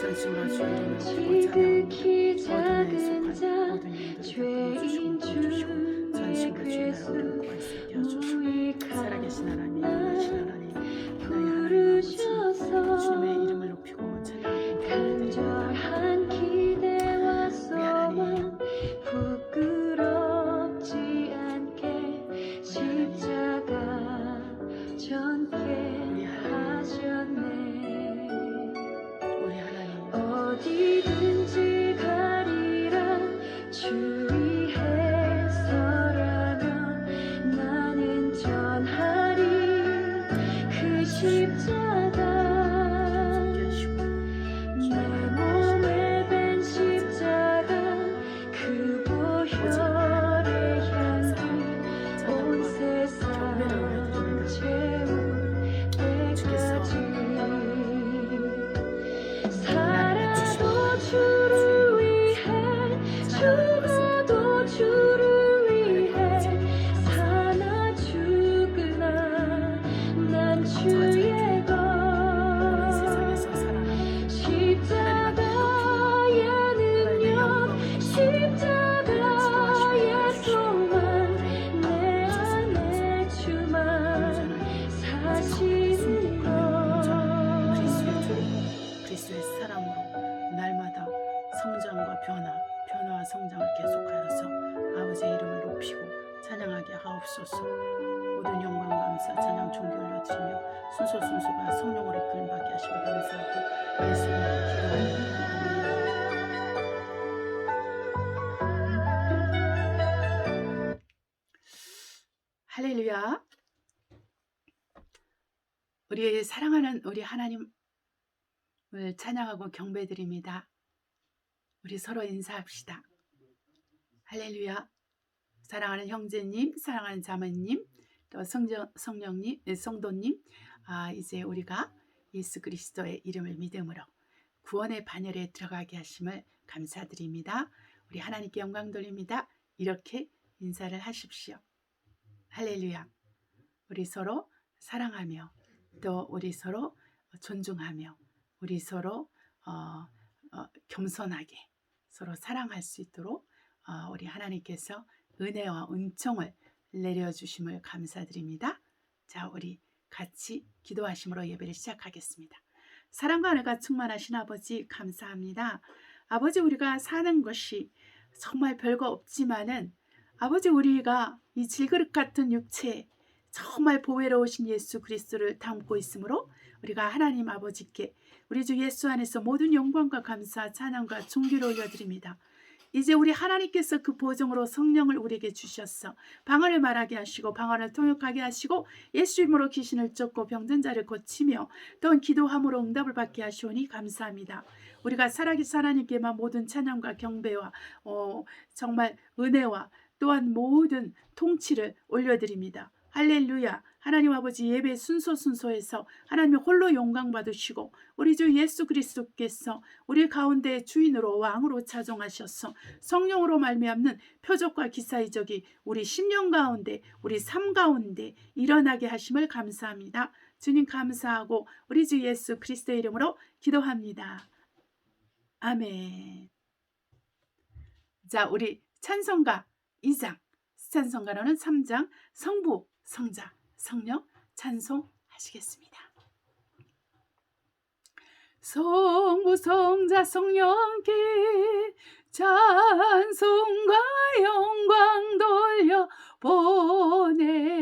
전심으로 주의 이름을 높이고 찬양합니다. 어둠에 속한 모든 영들을 다 끊어주시고 전심으로 주의 나라를 구할 수 있게 하소서. 살아계신 하나님, 영원하신 하나님, 나의 하나님 아버지, 주님의 이름을 높이고 찬양하고 경배드립니다. 우리 하나님, 부끄럽지 않게 십자가 전케 하셨네. 우리 하나님, 어디든지 가리라 주 위에 서라면 나는 전하리 그 십자가. 내 몸에 밴 십자가 그 보혈의 향기 온 세상을 채울 때까지 살아도 주를 위해 죽어도 주를 위해 사나 죽으나 난 주의 것. 십자가의 능력 십자가의 소망 내 안에 주만 사시는 것. 그리스도의 사랑으로 날마다 성장과 변화와 성장을 계속하여서 아버지의 이름을 높이고 찬양하게 하옵소서. 모든 영광 감사 찬양 존귀 올려드리며 순소가 성령으로 이끌림받게 하시며 감사하고 예수님의 기도하옵나이다. 할렐루야. 우리 사랑하는 우리 하나님을 찬양하고 경배드립니다. 우리 서로 인사합시다. 할렐루야. 사랑하는 형제님, 사랑하는 자매님, 또 성령님, 성도님, 이제 우리가 예수 그리스도의 이름을 믿음으로 구원의 반열에 들어가게 하심을 감사드립니다. 우리 하나님께 영광 돌립니다. 이렇게 인사를 하십시오. 할렐루야. 우리 서로 사랑하며 또 우리 서로 존중하며 우리 서로 겸손하게 서로 사랑할 수 있도록 우리 하나님께서 은혜와 은총을 내려주심을 감사드립니다. 자, 우리 같이 기도하심으로 예배를 시작하겠습니다. 사랑과 은혜가 충만하신 아버지 감사합니다. 아버지, 우리가 사는 것이 정말 별거 없지만은 아버지, 우리가 이 질그릇 같은 육체에 정말 보배로우신 예수 그리스도를 담고 있으므로 우리가 하나님 아버지께 우리 주 예수 안에서 모든 영광과 감사, 찬양과 존귀를 올려드립니다. 이제 우리 하나님께서 그 보정으로 성령을 우리에게 주셨어. 방언을 말하게 하시고 방언을 통역하게 하시고 예수 이름으로 귀신을 쫓고 병든 자를 고치며 또한 기도함으로 응답을 받게 하시오니 감사합니다. 우리가 살아계신 하나님께만 모든 찬양과 경배와 정말 은혜와 또한 모든 통치를 올려드립니다. 할렐루야. 하나님 아버지, 예배 순서에서 하나님의 홀로 영광 받으시고 우리 주 예수 그리스도께서 우리 가운데 주인으로 왕으로 차정하셔서 성령으로 말미암는 표적과 기사 이적이 우리 심령 가운데 우리 삶 가운데 일어나게 하심을 감사합니다. 주님 감사하고 우리 주 예수 그리스도의 이름으로 기도합니다. 아멘. 자, 우리 찬송가 2장, 찬송가로는 3장 성부, 성자, 성령 찬송하시겠습니다. 성부, 성자, 성령께 찬송과 영광 돌려 보내세.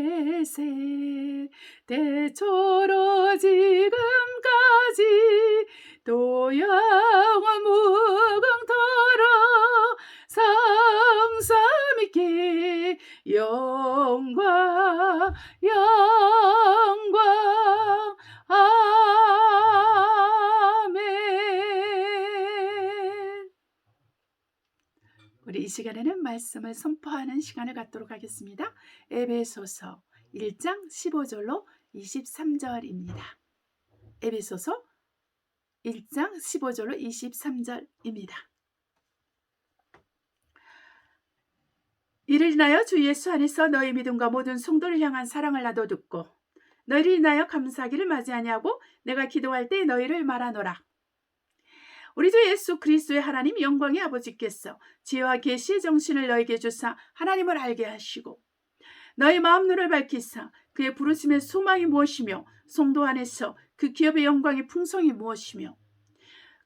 때초로 지금까지 또 영원 무궁토록 성삼위께 영광 아멘. 우리 이 시간에는 말씀을 선포하는 시간을 갖도록 하겠습니다. 에베소서 1장 15절로 23절입니다. 에베소서 1장 15절로 23절입니다. 이를 인하여 주 예수 안에서 너희 믿음과 모든 성도를 향한 사랑을 나도 듣고 너희를 인하여 감사하기를 마지 아니하고 내가 기도할 때 너희를 말하노라. 우리 주 예수 그리스도의 하나님 영광의 아버지께서 지혜와 계시의 정신을 너에게 주사 하나님을 알게 하시고 너의 마음 눈을 밝히사 그의 부르심의 소망이 무엇이며 성도 안에서 그 기업의 영광의 풍성이 무엇이며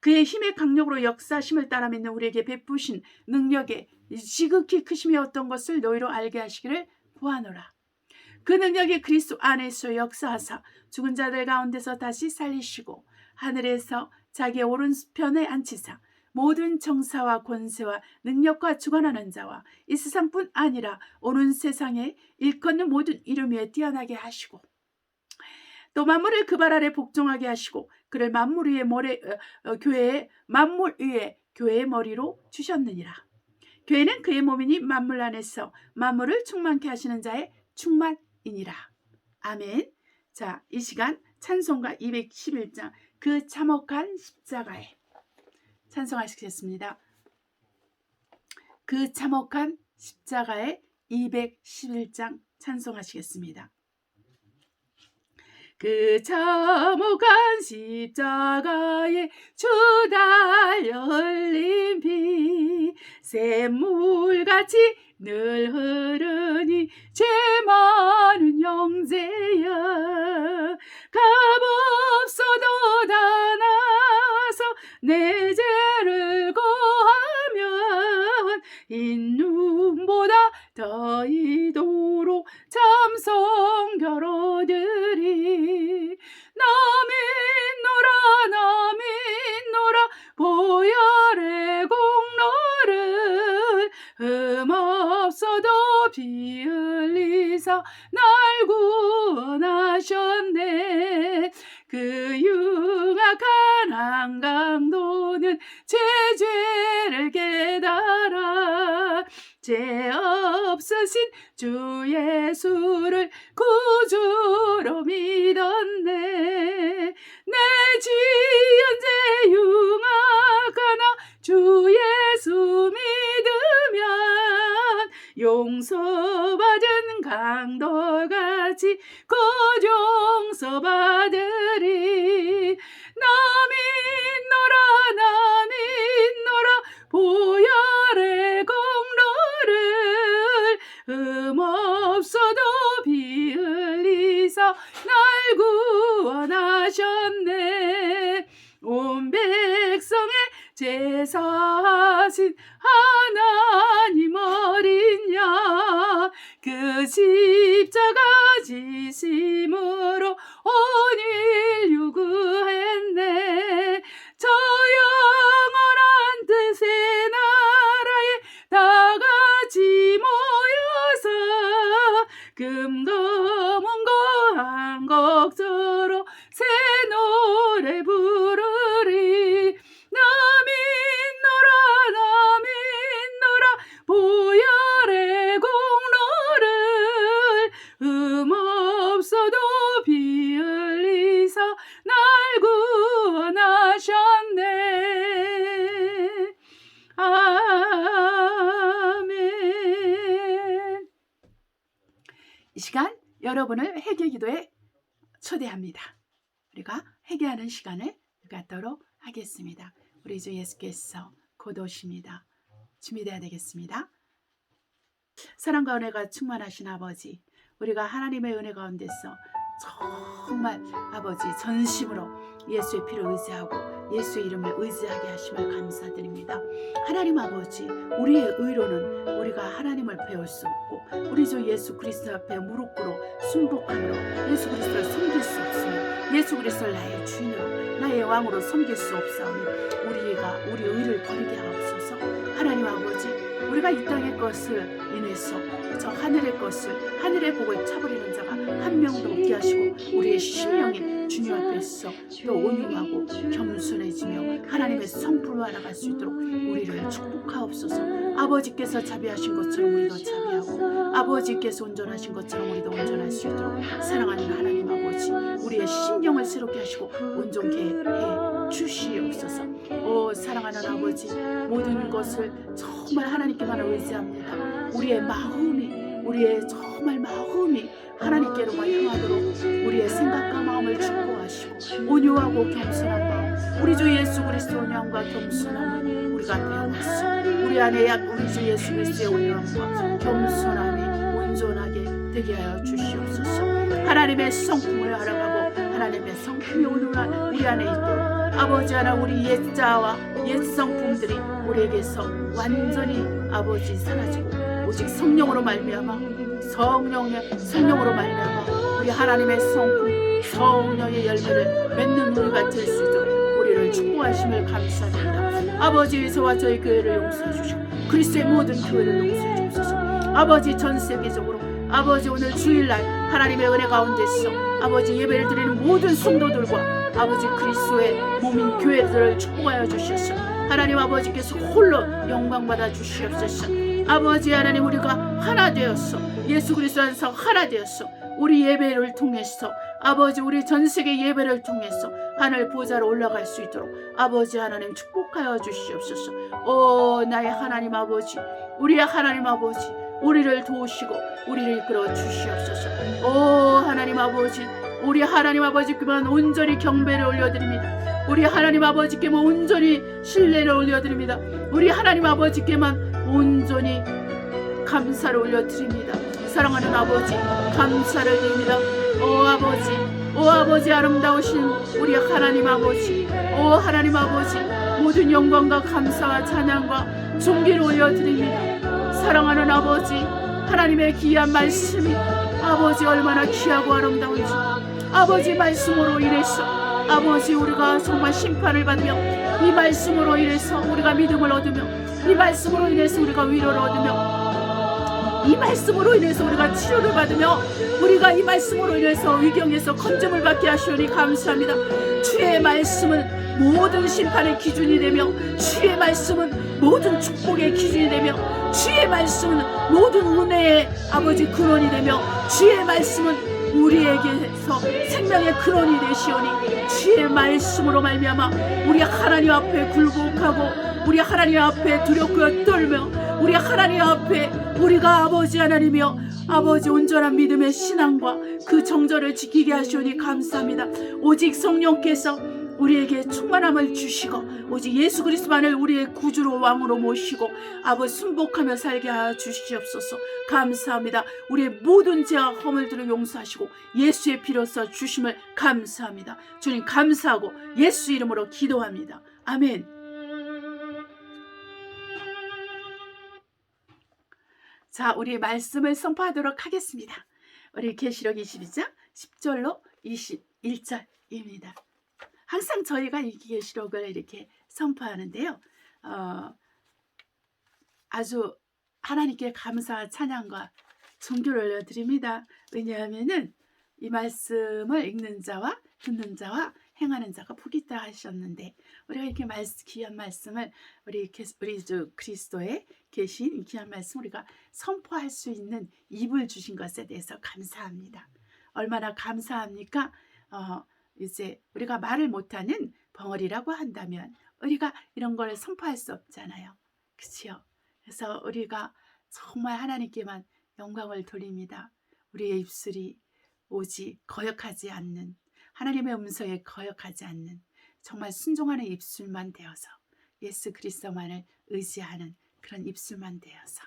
그의 힘의 강력으로 역사하심을 따라 믿는 우리에게 베푸신 능력의 지극히 크심이 어떤 것을 너희로 알게 하시기를 구하노라. 그 능력이 그리스도 안에서 역사하사 죽은 자들 가운데서 다시 살리시고 하늘에서 자기의 오른편에 앉히사 모든 정사와 권세와 능력과 주관하는 자와 이 세상뿐 아니라 오는 세상에 일컫는 모든 이름 위에 뛰어나게 하시고 또 만물을 그 발 아래 복종하게 하시고 그를 만물 위에 교회의 머리로 주셨느니라. 교회는 그의 몸이니 만물 안에서 만물을 충만케 하시는 자의 충만이니라. 아멘. 자, 이 시간 찬송가 211장 그 참혹한 십자가에 찬송하시겠습니다. 그 참혹한 십자가에 211장 찬송하시겠습니다. 그 참혹한 십자가에 주 달려 흘린 피 샘물같이 늘 흐르니 죄 많은 형제야 값없어도 다 나서 내 죄를 고하면 인 눈보다 더 이도록 참성 겨루들이 나 믿노라 보혈의 공로를 흠없어도 피 흘리사 날 구원하셨네. 그 흉악한 한강도는 제 죄를 깨달아 죄 없으신 주 예수를 구주로 믿었네. 내 지은 죄 흉악하나 주 예수 믿으면 용서받은 강도같이 곧 용서받으리. 나 믿노라 보혈의 공로를 흠없어도 피 흘리사 날 구원하셨네. 온 백성의 제사하신 하나님 어린 양 그 십자가 지심으로 온 인류 구했네. 저 영원한 뜻의 나라에 다 같이 모여서 금거문고 한곡조로 새 노래 부르리. 나 믿노라 보혈의 공로를 흠없어도 피 흘리사 날 구원하셨네. 아멘. 이 시간 여러분을 회개 기도에 초대합니다. 우리가 회개하는 시간을 갖도록 하겠습니다. 우리 주 예수께서 곧 오십니다. 준비되어야 되겠습니다. 사랑과 은혜가 충만하신 아버지, 우리가 하나님의 은혜 가운데서 정말 아버지 전심으로 예수의 피를 의지하고 예수의 이름을 의지하게 하심을 감사드립니다. 하나님 아버지, 우리의 의로는 우리가 하나님을 배울 수 없고 우리 주 예수 그리스도 앞에 무릎 꿇어 순복함으로 예수 그리스도를 섬길 수 없으며 예수 그리스도를 나의 주인으로 나의 왕으로 섬길 수 없사오니 우리가 우리 의를 버리게 하옵소서. 하나님 아버지, 우리가 이 땅의 것을 인해서 저 하늘의 것을 하늘의 복을 차버리는 자가 한 명도 없게 하시고 우리의 심령이 주님 앞에서 또 온유하고 겸손해지며 하나님의 성품으로 알아갈 수 있도록 우리를 축복하옵소서. 아버지께서 자비하신 것처럼 우리도 자비하고 아버지께서 온전하신 것처럼 우리도 온전할 수 있도록 사랑하는 하나님 아버지, 우리의 심령을 새롭게 하시고 온전케 해 주시옵소서. 오 사랑하는 아버지, 모든 것을 정말 하나님께만 의지합니다. 우리의 정말 마음이 하나님께로만 향하도록 우리의 생각과 마음을 축복하시고 온유하고 겸손한 마음 우리 주 예수 그리스도의 은혜와 겸손함을 우리가 배워서 우리 안에 우리 주 예수 그리스도의 은혜와 겸손함이 온전하게 되게 하여 주시옵소서. 하나님의 성품을 알아가고 하나님의 성품이 온전한 우리 안에 있도록 아버지 하나 우리 옛자와 옛 성품들이 우리에게서 완전히 아버지 사라지고 오직 성령으로 말미암아 성령으로 말미암아 우리 하나님의 성품 성령의 열매를 맺는 우리가 될 수 있도록 우리를 축복하심을 감사드립니다. 아버지 예수와 저희 교회를 용서해 주시고 그리스도의 모든 교회를 용서해 주옵소서. 아버지 전 세계적으로 아버지 오늘 주일날 하나님의 은혜 가운데서 아버지 예배를 드리는 모든 성도들과 아버지 그리스도의 몸인 교회들을 축복하여 주셔서 하나님 아버지께서 홀로 영광받아 주시옵소서. 아버지 하나님 우리가 하나 되었어 예수 그리스도 안에서 하나 되었어 우리 예배를 통해서 아버지 우리 전세계 예배를 통해서 하늘 보좌로 올라갈 수 있도록 아버지 하나님 축복하여 주시옵소서. 오 나의 하나님 아버지 우리의 하나님 아버지 우리를 도우시고 우리를 이끌어 주시옵소서. 오 하나님 아버지 우리 하나님 아버지께만 온전히 경배를 올려드립니다. 우리 하나님 아버지께만 온전히 신뢰를 올려드립니다. 우리 하나님 아버지께만 온전히 감사를 올려드립니다. 사랑하는 아버지 감사를 드립니다. 오 아버지 아름다우신 우리 하나님 아버지 오 하나님 아버지 모든 영광과 감사와 찬양과 존귀를 올려드립니다. 사랑하는 아버지 하나님의 귀한 말씀이 아버지 얼마나 귀하고 아름다운지 아버지 말씀으로 인해서 아버지 우리가 정말 심판을 받으며 이 말씀으로 인해서 우리가 믿음을 얻으며 이 말씀으로 인해서 우리가 위로를 얻으며 이 말씀으로 인해서 우리가 치료를 받으며 우리가 이 말씀으로 인해서 위경에서 건짐을 받게 하시오니 감사합니다. 주의 말씀은 모든 심판의 기준이 되며 주의 말씀은 모든 축복의 기준이 되며 주의 말씀은 모든 은혜의 아버지 근원이 되며 주의 말씀은 우리에게서 생명의 근원이 되시오니 주의 말씀으로 말미암아 우리 하나님 앞에 굴복하고 우리 하나님 앞에 두렵고 떨며 우리 하나님 앞에 우리가 아버지 하나님이여 아버지 온전한 믿음의 신앙과 그 정절을 지키게 하시오니 감사합니다. 오직 성령께서 우리에게 충만함을 주시고 오직 예수 그리스도만을 우리의 구주로 왕으로 모시고 아버지 순복하며 살게 하여 주시옵소서. 감사합니다. 우리의 모든 죄와 허물들을 용서하시고 예수의 피로써 주심을 감사합니다. 주님 감사하고 예수 이름으로 기도합니다. 아멘. 자, 우리 말씀을 선포하도록 하겠습니다. 우리 계시록 22장 10절로 21절입니다. 항상 저희가 이 계시록을 이렇게 선포하는데요. 아주 하나님께 감사와 찬양과 존귀를 올려드립니다. 왜냐하면은 이 말씀을 읽는 자와 듣는 자와 행하는 자가 복이 있다 하셨는데 우리가 이렇게 귀한 말씀을 우리 주 그리스도에 계신 귀한 말씀 우리가 선포할 수 있는 입을 주신 것에 대해서 감사합니다. 얼마나 감사합니까? 이제 우리가 말을 못하는 벙어리라고 한다면 우리가 이런 걸 선포할 수 없잖아요. 그렇죠? 그래서 우리가 정말 하나님께만 영광을 돌립니다. 우리의 입술이 오직 거역하지 않는 하나님의 음성에 거역하지 않는 정말 순종하는 입술만 되어서 예수 그리스도만을 의지하는 그런 입술만 되어서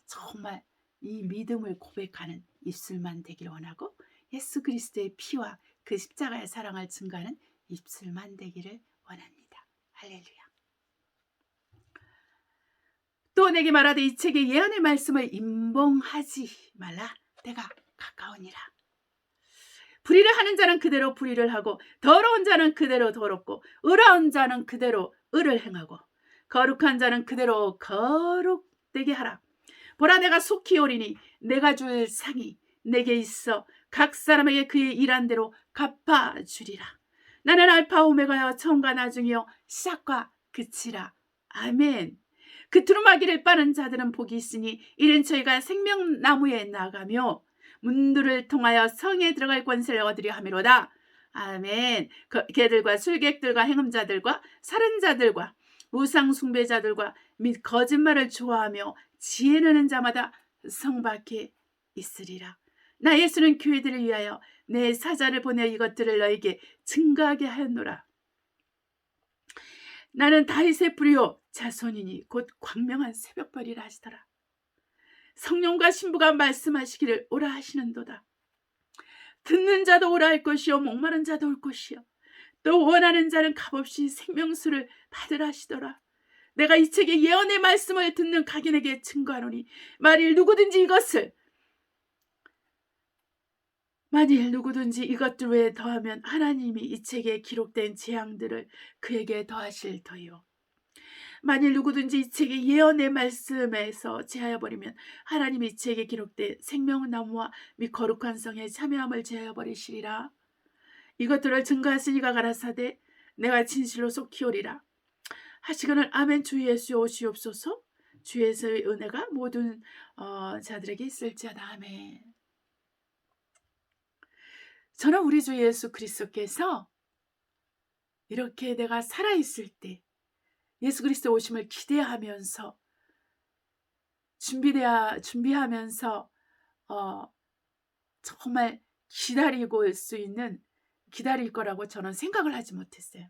정말 이 믿음을 고백하는 입술만 되기를 원하고 예수 그리스도의 피와 그 십자가의 사랑을 증거하는 입술만 되기를 원합니다. 할렐루야. 또 내게 말하되 이 책의 예언의 말씀을 임봉하지 말라. 때가 가까우니라. 불의를 하는 자는 그대로 불의를 하고 더러운 자는 그대로 더럽고 의로운 자는 그대로 의를 행하고 거룩한 자는 그대로 거룩되게 하라. 보라 내가 속히 오리니 내가 줄 상이 내게 있어 각 사람에게 그의 일한 대로 갚아주리라. 나는 알파 오메가여 처음과 나중이요 시작과 끝이라. 아멘. 그 두루마기를 빠는 자들은 복이 있으니 이는 저희가 생명나무에 나가며 문들을 통하여 성에 들어갈 권세를 얻으려 함이로다. 아멘. 개들과 술객들과 행음자들과 살인자들과 우상 숭배자들과 및 거짓말을 좋아하며 지혜르는 자마다 성 밖에 있으리라. 나 예수는 교회들을 위하여 내 사자를 보내 이것들을 너에게 증거하게 하였노라. 나는 다윗의 뿌리요 자손이니 곧 광명한 새벽별이라 하시더라. 성령과 신부가 말씀하시기를 오라 하시는도다. 듣는 자도 오라 할 것이요 목마른 자도 올 것이요 또 원하는 자는 값없이 생명수를 받으라 하시더라. 내가 이 책의 예언의 말씀을 듣는 각인에게 증거하노니 만일 누구든지 이것들 외에 더하면 하나님이 이 책에 기록된 재앙들을 그에게 더하실 터이요. 만일 누구든지 이 책의 예언의 말씀에서 제하여버리면 하나님이 이 책에 기록된 생명나무와 및 거룩한 성의 참여함을 제하여버리시리라. 이것들을 증거하시니가 가라사대 내가 진실로 속히 오리라 하시거늘 아멘. 주 예수 오시옵소서. 주 예수의 은혜가 모든 자들에게 있을지어다. 아멘. 저는 우리 주 예수 그리스도께서 이렇게 내가 살아있을 때 예수 그리스도 오심을 기대하면서 준비하면서 정말 기다릴 거라고 저는 생각을 하지 못했어요.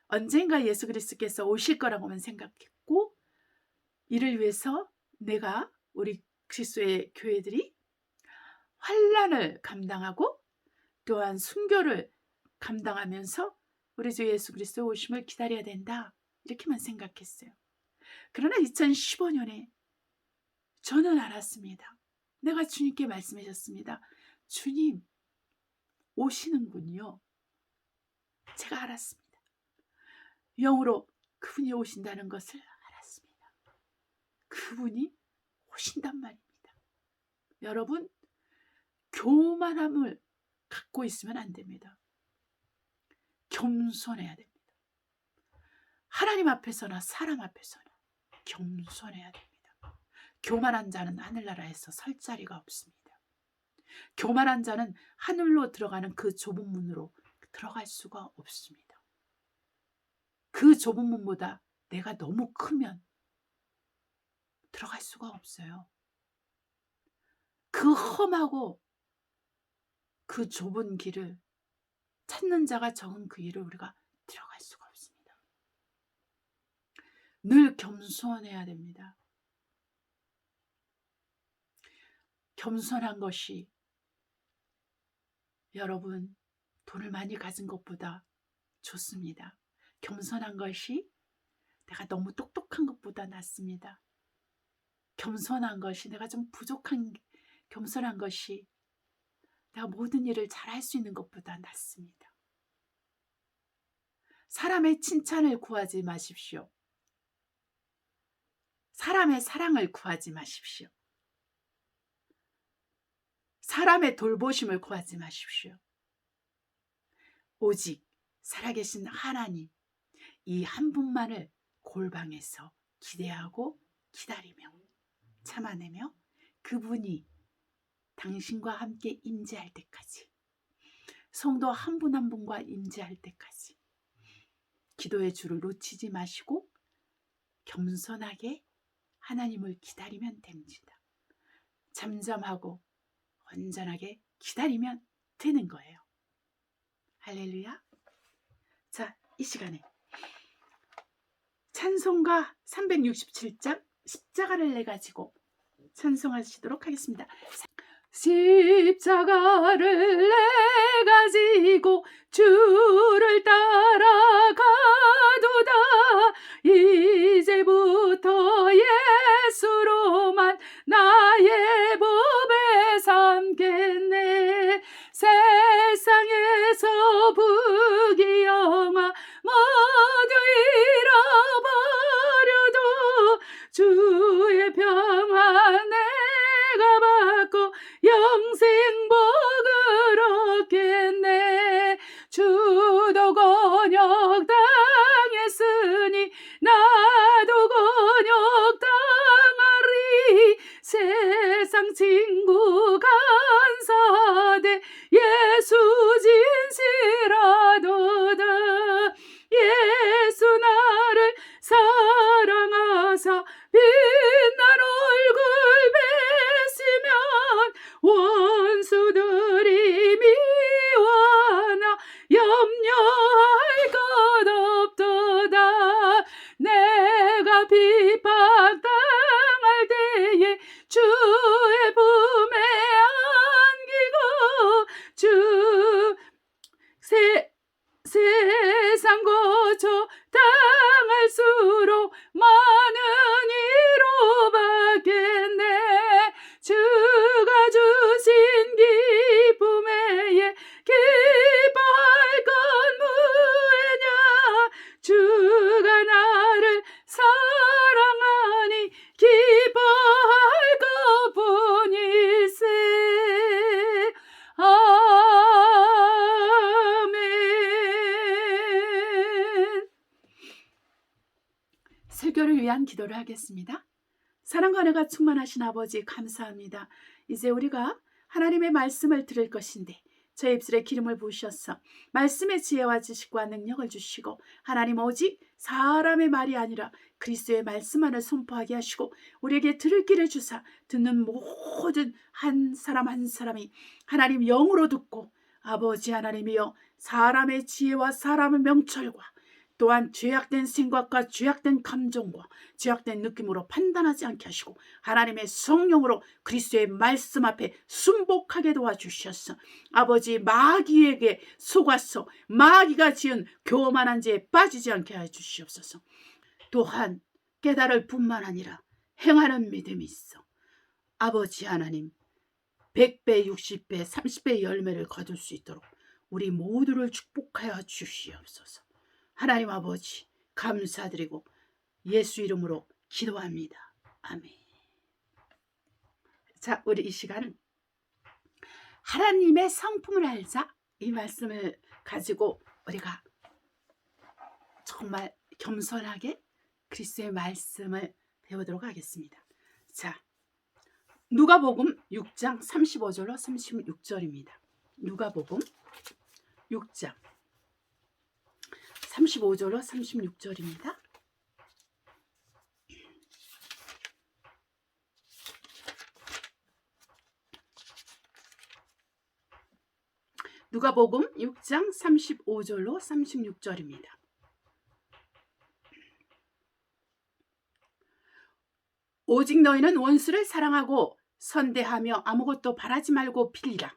언젠가 예수 그리스도께서 오실 거라고만 생각했고, 이를 위해서 우리 그리스도의 교회들이 환난을 감당하고 또한 순교를 감당하면서 우리 주 예수 그리스도 오심을 기다려야 된다, 이렇게만 생각했어요. 그러나 2015년에 저는 알았습니다. 내가 주님께 말씀하셨습니다. 주님 오시는군요. 제가 알았습니다. 영으로 그분이 오신다는 것을 알았습니다. 그분이 오신단 말입니다. 여러분, 교만함을 갖고 있으면 안 됩니다. 겸손해야 됩니다. 하나님 앞에서나 사람 앞에서나 겸손해야 됩니다. 교만한 자는 하늘나라에서 설 자리가 없습니다. 교만한 자는 하늘로 들어가는 그 좁은 문으로 들어갈 수가 없습니다. 그 좁은 문보다 내가 너무 크면 들어갈 수가 없어요. 그 험하고 그 좁은 길을 찾는 자가 적은 그 길을 우리가 들어갈 수가 없습니다. 늘 겸손해야 됩니다. 겸손한 것이 여러분 돈을 많이 가진 것보다 좋습니다. 겸손한 것이 내가 너무 똑똑한 것보다 낫습니다. 겸손한 것이 내가 좀 겸손한 것이 내가 모든 일을 잘할 수 있는 것보다 낫습니다. 사람의 칭찬을 구하지 마십시오. 사람의 사랑을 구하지 마십시오. 사람의 돌보심을 구하지 마십시오. 오직 살아계신 하나님, 이 한 분만을 골방에서 기대하고 기다리며 참아내며 그분이 당신과 함께 임재할 때까지, 성도 한 분 한 분과 임재할 때까지 기도의 줄을 놓치지 마시고 겸손하게 하나님을 기다리면 됩니다. 잠잠하고 온전하게 기다리면 되는 거예요. 할렐루야. 자, 이 시간에 찬송가 367장 십자가를 내 가지고 찬송하시도록 하겠습니다. 십자가를 내 가지고 주를 따라가도다. 이제부터 예수로만 나의 법에 삼겠네. 세상에서 부귀영화 모두 잃어버려도 주의 평안 내가 받고 영생 복을 얻겠네. 주도 권역 땅 비판당할 때에 주의 품에 안기고 주 세상 고초 당할수록 많은 위로 받겠네. 주가 주신 기쁨에 기뻐할 건 무엇이냐. 주가 나를 사랑하니 기뻐할 것뿐일세. 아멘. 설교를 위한 기도를 하겠습니다. 사랑과 은혜가 충만하신 아버지 감사합니다. 이제 우리가 하나님의 말씀을 들을 것인데 제 입술에 기름을 부으셔서 말씀의 지혜와 지식과 능력을 주시고 하나님 오직 사람의 말이 아니라 그리스도의 말씀만을 선포하게 하시고 우리에게 들을 길을 주사 듣는 모든 한 사람 한 사람이 하나님 영으로 듣고 아버지 하나님이여 사람의 지혜와 사람의 명철과 또한 죄악된 생각과 죄악된 감정과 죄악된 느낌으로 판단하지 않게 하시고 하나님의 성령으로 그리스도의 말씀 앞에 순복하게 도와주셔서 아버지 마귀에게 속아서 마귀가 지은 교만한 죄에 빠지지 않게 해주시옵소서. 또한 깨달을 뿐만 아니라 행하는 믿음이 있어 아버지 하나님 100배 60배 30배 열매를 거둘 수 있도록 우리 모두를 축복하여 주시옵소서. 하나님 아버지 감사드리고 예수 이름으로 기도합니다. 아멘. 자, 우리 이 시간은 하나님의 성품을 알자 이 말씀을 가지고 우리가 정말 겸손하게 그리스도의 말씀을 배우도록 하겠습니다. 자, 누가복음 6장 35절로 36절입니다. 누가복음 6장 35절로 36절입니다. 누가복음 6장 35절로 36절입니다. 오직 너희는 원수를 사랑하고 선대하며 아무것도 바라지 말고 빌리라.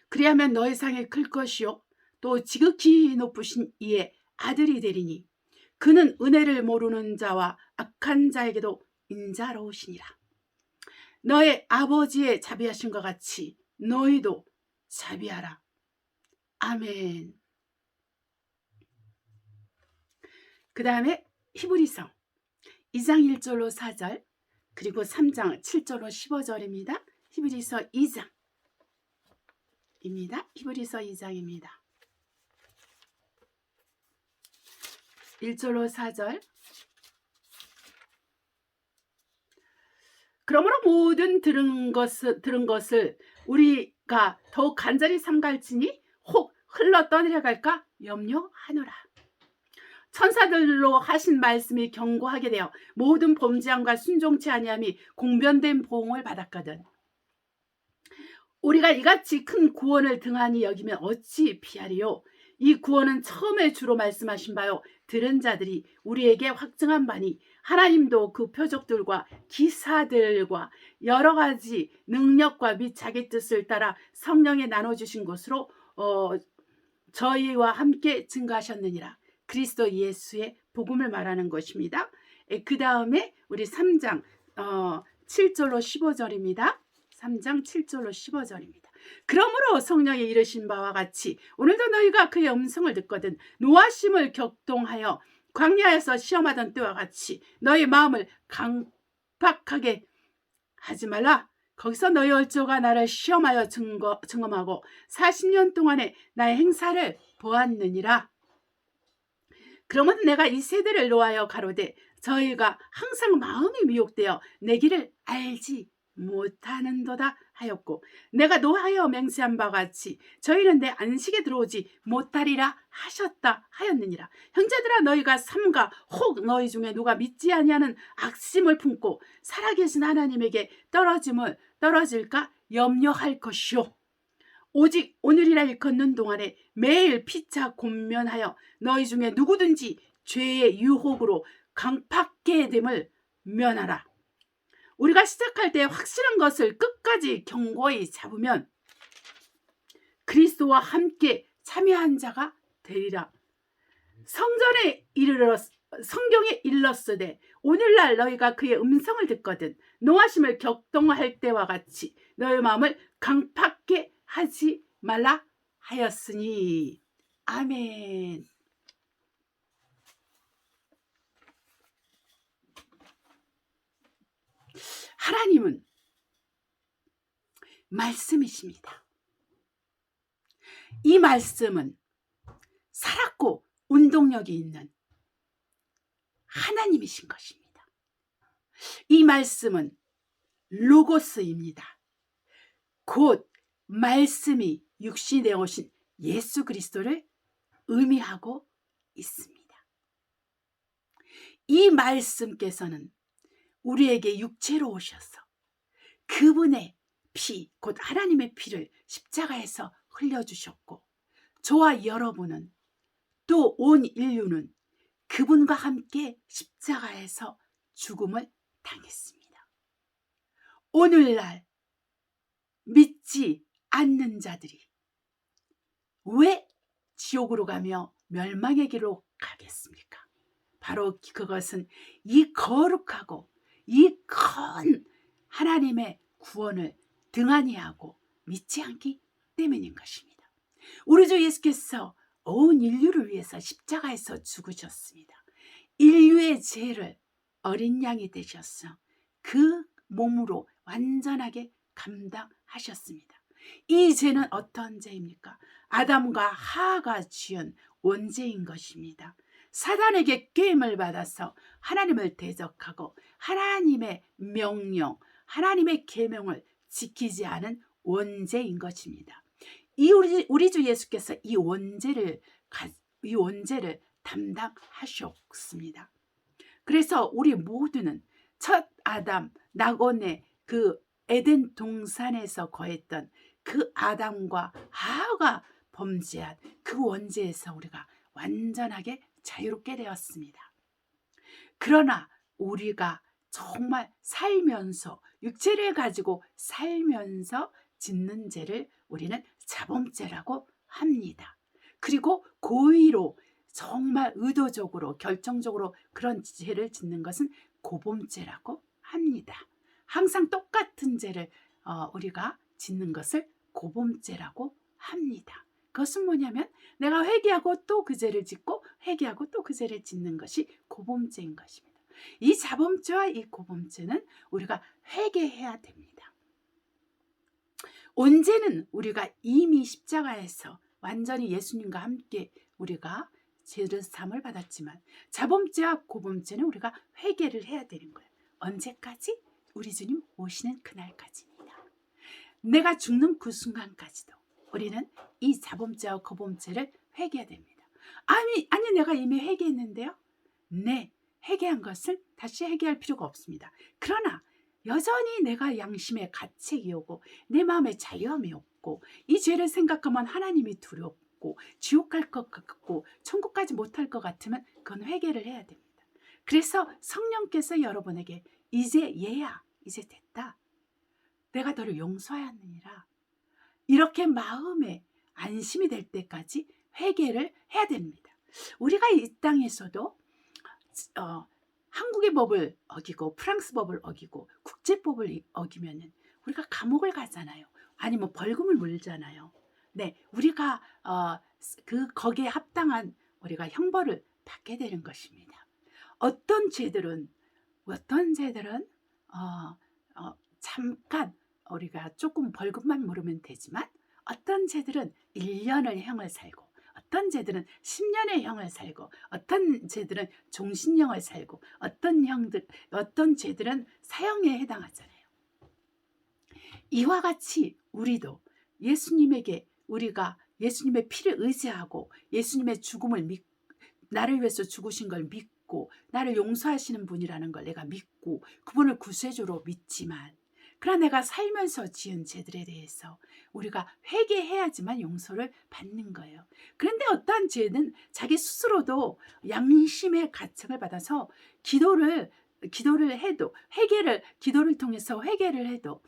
그리하면 너희 상이 클 것이요 또 지극히 높으신 이의 아들이 되리니 그는 은혜를 모르는 자와 악한 자에게도 인자로우시니라. 너의 아버지의 자비하신 것 같이 너희도 자비하라. 아멘. 그 다음에 히브리서 2장 1절로 4절 그리고 3장 7절로 15절입니다. 히브리서 2장입니다. 히브리서 2장입니다. 1절로 4절. 그러므로 모든 들은 것을 우리가 더욱 간절히 삼갈지니 혹 흘러 떠내려갈까 염려하노라. 천사들로 하신 말씀이 경고하게 되어 모든 범죄함과 순종치 아니함이 공변된 보응을 받았거든. 우리가 이같이 큰 구원을 등한히 여기면 어찌 피하리요. 이 구원은 처음에 주로 말씀하신 바요 들은 자들이 우리에게 확증한 바니 하나님도 그 표적들과 기사들과 여러 가지 능력과 및 자기 뜻을 따라 성령에 나눠주신 것으로 저희와 함께 증거하셨느니라. 그리스도 예수의 복음을 말하는 것입니다. 그 다음에 우리 3장 7절로 15절입니다. 3장 7절로 15절입니다. 그러므로 성령이 이르신 바와 같이 오늘도 너희가 그의 음성을 듣거든 노하심을 격동하여 광야에서 시험하던 때와 같이 너희 마음을 강팍하게 하지 말라. 거기서 너희 얼조가 나를 시험하여 증험하고 40년 동안에 나의 행사를 보았느니라. 그러면 내가 이 세대를 노하여 가로되 저희가 항상 마음이 미혹되어 내 길을 알지 못하는도다 하였고 내가 노하여 맹세한 바 같이 저희는 내 안식에 들어오지 못하리라 하셨다 하였느니라. 형제들아 너희가 삼가 혹 너희 중에 누가 믿지 아니하는 악심을 품고 살아계신 하나님에게 떨어질까 염려할 것이요. 오직 오늘이라 일컫는 동안에 매일 피차 곤면하여 너희 중에 누구든지 죄의 유혹으로 강팍게 됨을 면하라. 우리가 시작할 때 확실한 것을 끝까지 견고히 잡으면 그리스도와 함께 참여한 자가 되리라. 성경에 일렀으되 오늘날 너희가 그의 음성을 듣거든 노하심을 격동할 때와 같이 너희 마음을 강팍게 하지 말라 하였으니. 아멘. 하나님은 말씀이십니다. 이 말씀은 살았고 운동력이 있는 하나님이신 것입니다. 이 말씀은 로고스입니다. 곧 말씀이 육신에 오신 예수 그리스도를 의미하고 있습니다. 이 말씀께서는 우리에게 육체로 오셔서 그분의 피, 곧 하나님의 피를 십자가에서 흘려주셨고 저와 여러분은 또 온 인류는 그분과 함께 십자가에서 죽음을 당했습니다. 오늘날 믿지 않는 자들이 왜 지옥으로 가며 멸망의 길로 가겠습니까? 바로 그것은 이 거룩하고 이 큰 하나님의 구원을 등한히 하고 믿지 않기 때문인 것입니다. 우리 주 예수께서 온 인류를 위해서 십자가에서 죽으셨습니다. 인류의 죄를 어린 양이 되셔서 그 몸으로 완전하게 감당하셨습니다. 이 죄는 어떤 죄입니까? 아담과 하와가 지은 원죄인 것입니다. 사단에게 게임을 받아서 하나님을 대적하고 하나님의 명령, 하나님의 계명을 지키지 않은 원죄인 것입니다. 우리 주 예수께서 이 원죄를 담당하셨습니다. 그래서 우리 모두는 첫 아담 낙원의 그 에덴 동산에서 거했던 그 아담과 하와가 범죄한 그 원죄에서 우리가 완전하게 자유롭게 되었습니다. 그러나 우리가 정말 살면서 육체를 가지고 살면서 짓는 죄를 우리는 자범죄라고 합니다. 그리고 고의로 정말 의도적으로 결정적으로 그런 죄를 짓는 것은 고범죄라고 합니다. 항상 똑같은 죄를 우리가 짓는 것을 고범죄라고 합니다. 그것은 뭐냐면 내가 회개하고 또 그 죄를 짓고 회개하고 또 그 죄를 짓는 것이 고범죄인 것입니다. 이 자범죄와 이 고범죄는 우리가 회개해야 됩니다. 언제는 우리가 이미 십자가에서 완전히 예수님과 함께 우리가 죄를 사함을 받았지만 자범죄와 고범죄는 우리가 회개를 해야 되는 거예요. 언제까지? 우리 주님 오시는 그날까지입니다. 내가 죽는 그 순간까지도 우리는 이 자범죄와 고범죄를 회개해야 됩니다. 아니 내가 이미 회개했는데요. 네, 회개한 것을 다시 회개할 필요가 없습니다. 그러나 여전히 내가 양심에 가책이 오고 내 마음에 자유함이 없고 이 죄를 생각하면 하나님이 두렵고 지옥 갈 것 같고 천국까지 못할 것 같으면 그건 회개를 해야 됩니다. 그래서 성령께서 여러분에게 이제 얘야 이제 됐다. 내가 너를 용서하느니라. 이렇게 마음에 안심이 될 때까지 회개를 해야 됩니다. 우리가 이 땅에서도 한국의 법을 어기고 프랑스 법을 어기고 국제법을 어기면 우리가 감옥을 가잖아요. 아니면 벌금을 물잖아요. 네, 우리가 거기에 합당한 우리가 형벌을 받게 되는 것입니다. 어떤 죄들은 잠깐 우리가 조금 벌금만 물으면 되지만 어떤 죄들은 1년을 형을 살고 어떤 죄들은 10년의 형을 살고 어떤 죄들은 종신형을 살고 어떤 죄들은 사형에 해당하잖아요. 이와 같이 우리도 예수님에게 우리가 예수님의 피를 의지하고 예수님의 죽음을 나를 위해서 죽으신 걸 믿고 나를 용서하시는 분이라는 걸 내가 믿고 그분을 구세주로 믿지만 그러나 내가 살면서 지은 죄들에 대해서 우리가 회개해야지만 용서를 받는 거예요. 그런데 어떠한 죄는 자기 스스로도 양심의 가책을 받아서 기도를 해도 기도를 통해서 회개를 해도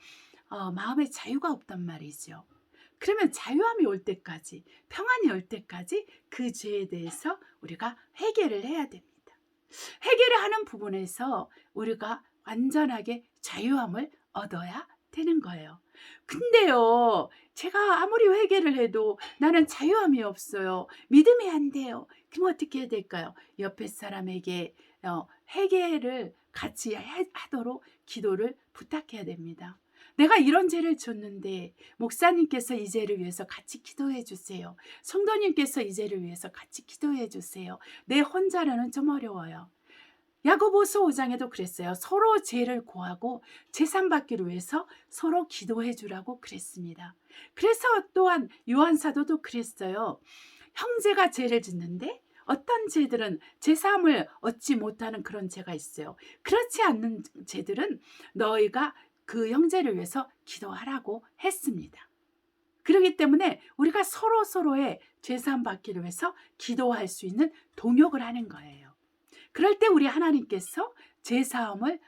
마음에 자유가 없단 말이죠. 그러면 자유함이 올 때까지, 평안이 올 때까지 그 죄에 대해서 우리가 회개를 해야 됩니다. 회개를 하는 부분에서 우리가 완전하게 자유함을 얻어야 되는 거예요. 근데요, 제가 아무리 회개를 해도 나는 자유함이 없어요. 믿음이 안 돼요. 그럼 어떻게 해야 될까요? 옆에 사람에게 회개를 같이 하도록 기도를 부탁해야 됩니다. 내가 이런 죄를 졌는데 목사님께서 이 죄를 위해서 같이 기도해 주세요. 성도님께서 이 죄를 위해서 같이 기도해 주세요. 내 혼자로는 좀 어려워요. 야고보서 5장에도 그랬어요. 서로 죄를 고하고 제삼받기를 위해서 서로 기도해 주라고 그랬습니다. 그래서 또한 요한 사도도 그랬어요. 형제가 죄를 짓는데 어떤 죄들은 제사함을 얻지 못하는 그런 죄가 있어요. 그렇지 않는 죄들은 너희가 그 형제를 위해서 기도하라고 했습니다. 그렇기 때문에 우리가 서로의 죄사함 받기를 위해서 기도할 수 있는 동역을 하는 거예요. 그럴 때 우리 하나님께서 제사함을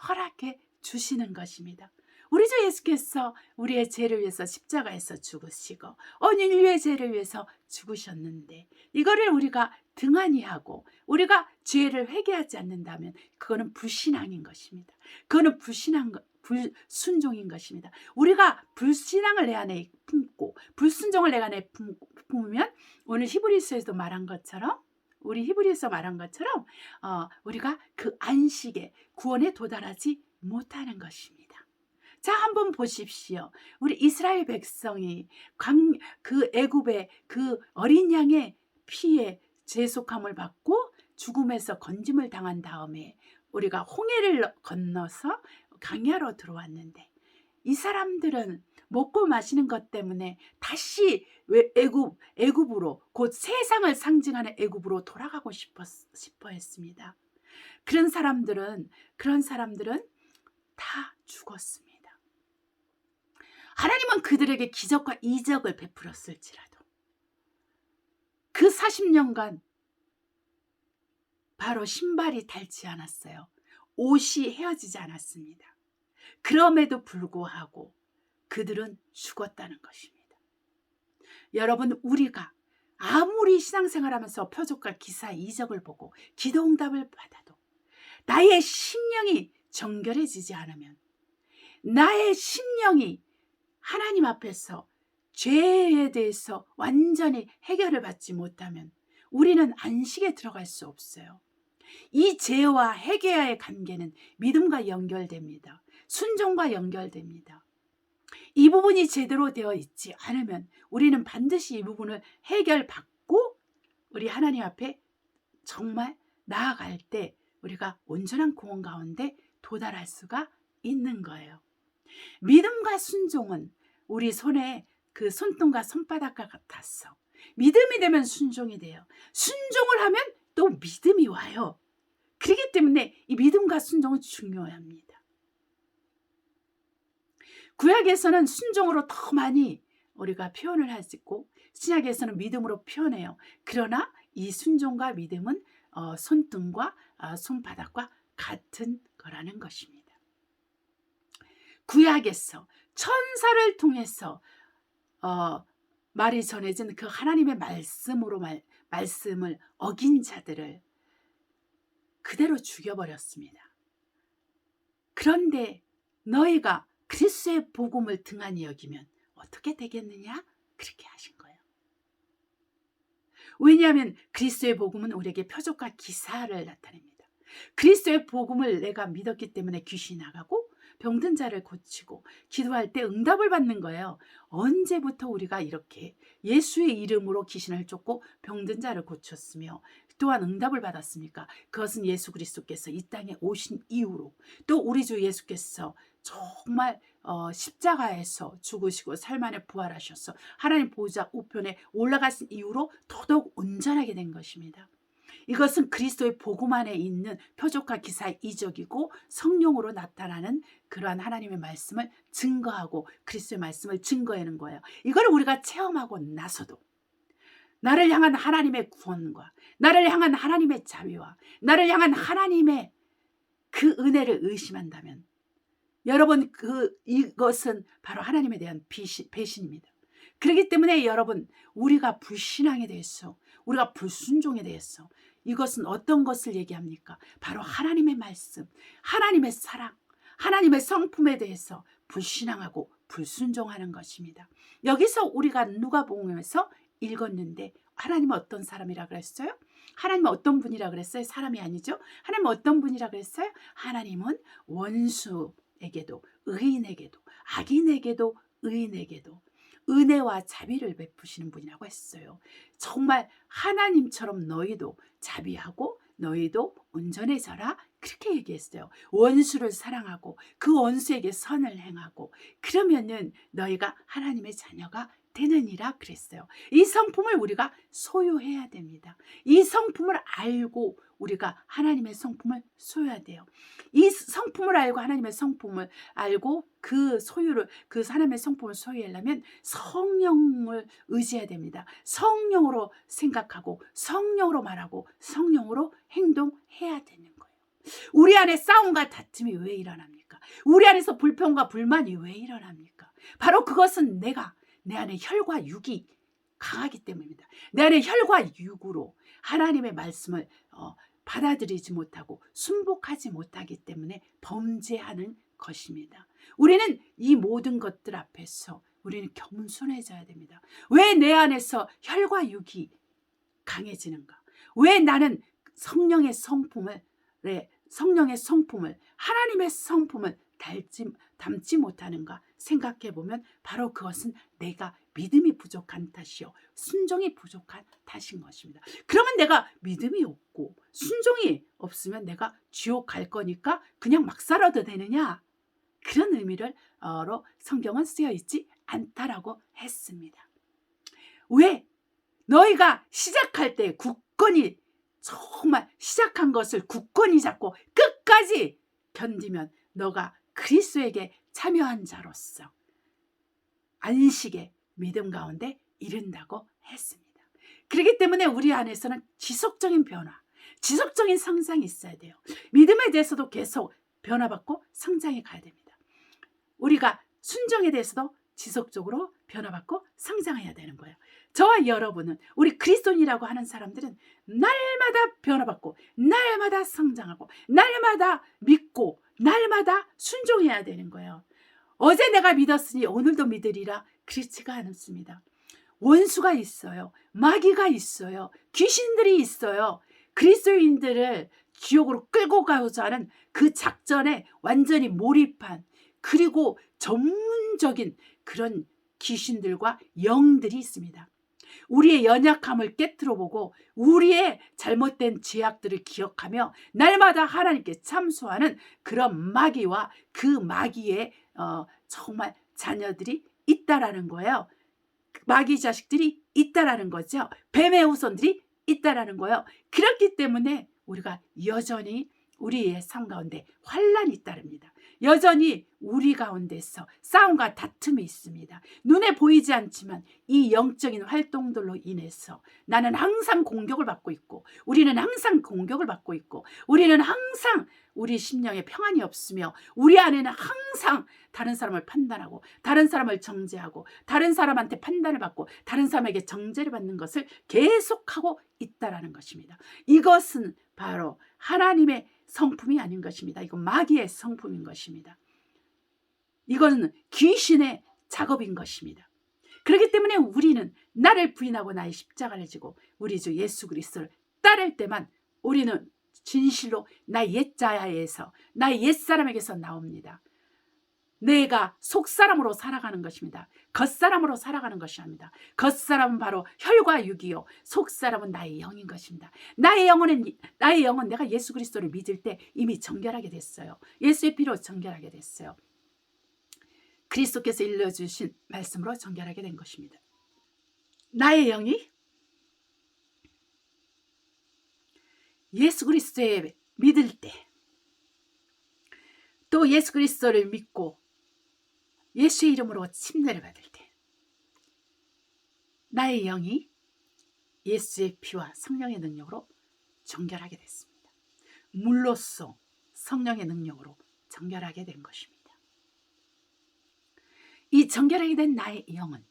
허락해 주시는 것입니다. 우리 주 예수께서 우리의 죄를 위해서 십자가에서 죽으시고 온 인류의 죄를 위해서 죽으셨는데 이거를 우리가 등한히 하고 우리가 죄를 회개하지 않는다면 그거는 불신앙인 것입니다. 그거는 불순종인 것입니다. 우리가 불신앙을 내 안에 품고 불순종을 내 안에 품으면 오늘 히브리서에도 말한 것처럼 우리가 그 안식에 구원에 도달하지 못하는 것입니다. 자, 한번 보십시오. 우리 이스라엘 백성이 그 애굽의 그 어린 양의 피에 죄속함을 받고 죽음에서 건짐을 당한 다음에 우리가 홍해를 건너서 광야로 들어왔는데 이 사람들은 먹고 마시는 것 때문에 다시 애굽으로 곧 세상을 상징하는 애굽으로 돌아가고 싶어 했습니다. 그런 사람들은 다 죽었습니다. 하나님은 그들에게 기적과 이적을 베풀었을지라도 그 40년간 바로 신발이 닳지 않았어요. 옷이 헤어지지 않았습니다. 그럼에도 불구하고 그들은 죽었다는 것입니다. 여러분, 우리가 아무리 신앙생활하면서 표적과 기사 이적을 보고 기도 응답을 받아도 나의 심령이 정결해지지 않으면, 나의 심령이 하나님 앞에서 죄에 대해서 완전히 해결을 받지 못하면 우리는 안식에 들어갈 수 없어요. 이 죄와 회개와의 관계는 믿음과 연결됩니다. 순종과 연결됩니다. 이 부분이 제대로 되어 있지 않으면 우리는 반드시 이 부분을 해결받고 우리 하나님 앞에 정말 나아갈 때 우리가 온전한 구원 가운데 도달할 수가 있는 거예요. 믿음과 순종은 우리 손에 그 손등과 손바닥과 같았어. 믿음이 되면 순종이 돼요. 순종을 하면 또 믿음이 와요. 그렇기 때문에 이 믿음과 순종은 중요합니다. 구약에서는 순종으로 더 많이 우리가 표현을 하고 신약에서는 믿음으로 표현해요. 그러나 이 순종과 믿음은 손등과 손바닥과 같은 거라는 것입니다. 구약에서 천사를 통해서 말이 전해진 그 하나님의 말씀을 어긴 자들을 그대로 죽여버렸습니다. 그런데 너희가 그리스도의 복음을 등한히 여기면 어떻게 되겠느냐? 그렇게 하신 거예요. 왜냐하면 그리스도의 복음은 우리에게 표적과 기사를 나타냅니다. 그리스도의 복음을 내가 믿었기 때문에 귀신이 나가고 병든 자를 고치고 기도할 때 응답을 받는 거예요. 언제부터 우리가 이렇게 예수의 이름으로 귀신을 쫓고 병든 자를 고쳤으며 또한 응답을 받았습니까? 그것은 예수 그리스도께서 이 땅에 오신 이후로, 또 우리 주 예수께서 정말 십자가에서 죽으시고 살만에 부활하셔서 하나님 보좌 우편에 올라가신 이후로 더더욱 온전하게 된 것입니다. 이것은 그리스도의 복음 안에 있는 표적과 기사의 이적이고 성령으로 나타나는 그러한 하나님의 말씀을 증거하고 그리스도의 말씀을 증거하는 거예요. 이걸 우리가 체험하고 나서도 나를 향한 하나님의 구원과 나를 향한 하나님의 자비와 나를 향한 하나님의 그 은혜를 의심한다면 여러분 이것은 바로 하나님에 대한 배신입니다. 그렇기 때문에 여러분 우리가 불신앙에 대해서 우리가 불순종에 대해서 이것은 어떤 것을 얘기합니까? 바로 하나님의 말씀, 하나님의 사랑, 하나님의 성품에 대해서 불신앙하고 불순종하는 것입니다. 여기서 우리가 누가복음에서 읽었는데 하나님은 어떤 사람이라 그랬어요? 하나님은 어떤 분이라 그랬어요? 사람이 아니죠. 하나님은 어떤 분이라 그랬어요? 하나님은 원수에게도 의인에게도 악인에게도 의인에게도 은혜와 자비를 베푸시는 분이라고 했어요. 정말 하나님처럼 너희도 자비하고 너희도 온전해져라 그렇게 얘기했어요. 원수를 사랑하고 그 원수에게 선을 행하고 그러면은 너희가 하나님의 자녀가 되느니라 그랬어요. 이 성품을 우리가 소유해야 됩니다. 이 성품을 알고 우리가 하나님의 성품을 소유해야 돼요. 이 성품을 알고 하나님의 성품을 알고 그 하나님의 성품을 소유하려면 성령을 의지해야 됩니다. 성령으로 생각하고 성령으로 말하고 성령으로 행동해야 되는 거예요. 우리 안에 싸움과 다툼이 왜 일어납니까? 우리 안에서 불평과 불만이 왜 일어납니까? 바로 그것은 내 안에 혈과 육이 강하기 때문입니다. 내 안에 혈과 육으로 하나님의 말씀을 받아들이지 못하고 순복하지 못하기 때문에 범죄하는 것입니다. 우리는 이 모든 것들 앞에서 우리는 겸손해져야 됩니다. 왜 내 안에서 혈과 육이 강해지는가? 왜 나는 성령의 성품을 하나님의 성품을 담지 못하는가 생각해 보면 바로 그것은 내가 믿음이 부족한 탓이요 순종이 부족한 탓인 것입니다. 그러면 내가 믿음이 없고 순종이 없으면 내가 지옥 갈 거니까 그냥 막 살아도 되느냐? 그런 의미로 성경은 쓰여 있지 않다라고 했습니다. 왜? 너희가 시작할 때 굳건히 정말 시작한 것을 굳건히 잡고 끝까지 견디면 너가 그리스도에게 참여한 자로서 안식의 믿음 가운데 이른다고 했습니다. 그렇기 때문에 우리 안에서는 지속적인 변화, 지속적인 성장이 있어야 돼요. 믿음에 대해서도 계속 변화받고 성장해 가야 됩니다. 우리가 순종에 대해서도 지속적으로 변화받고 성장해야 되는 거예요. 저와 여러분은 우리 그리스도인이라고 하는 사람들은 날마다 변화받고 날마다 성장하고 날마다 믿고 날마다 순종해야 되는 거예요. 어제 내가 믿었으니 오늘도 믿으리라 그렇지가 않습니다. 원수가 있어요. 마귀가 있어요. 귀신들이 있어요. 그리스도인들을 지옥으로 끌고 가고자 하는 그 작전에 완전히 몰입한 그리고 전문적인 그런 귀신들과 영들이 있습니다. 우리의 연약함을 깨트려보고 우리의 잘못된 죄악들을 기억하며 날마다 하나님께 참소하는 그런 마귀와 그 마귀의 정말 자녀들이 있다라는 거예요. 마귀 자식들이 있다라는 거죠. 뱀의 후손들이 있다라는 거예요. 그렇기 때문에 우리가 여전히 우리의 삶 가운데 환난이 따릅니다. 여전히 우리 가운데서 싸움과 다툼이 있습니다. 눈에 보이지 않지만 이 영적인 활동들로 인해서 나는 항상 공격을 받고 있고 우리는 항상 공격을 받고 있고 우리는 항상 우리 심령에 평안이 없으며 우리 안에는 항상 다른 사람을 판단하고 다른 사람을 정죄하고 다른 사람한테 판단을 받고 다른 사람에게 정죄를 받는 것을 계속하고 있다라는 것입니다. 이것은 바로 하나님의 성품이 아닌 것입니다. 이건 마귀의 성품인 것입니다. 이거는 귀신의 작업인 것입니다. 그렇기 때문에 우리는 나를 부인하고 나의 십자가를 지고 우리 주 예수 그리스도를 따를 때만 우리는 진실로 나의 옛자야에서 나의 옛사람에게서 나옵니다. 내가 속사람으로 살아가는 것입니다. 겉사람으로 살아가는 것이 아닙니다. 겉사람은 바로 혈과 육이요 속사람은 나의 영인 것입니다. 나의 영은 내가 예수 그리스도를 믿을 때 이미 정결하게 됐어요. 예수의 피로 정결하게 됐어요. 그리스도께서 일러주신 말씀으로 정결하게 된 것입니다. 나의 영이 예수 그리스도에 믿을 때, 또 예수 그리스도를 믿고 예수의 이름으로 침례를 받을 때 나의 영이 예수의 피와 성령의 능력으로 정결하게 됐습니다. 물로써 성령의 능력으로 정결하게 된 것입니다. 이 정결하게 된 나의 영은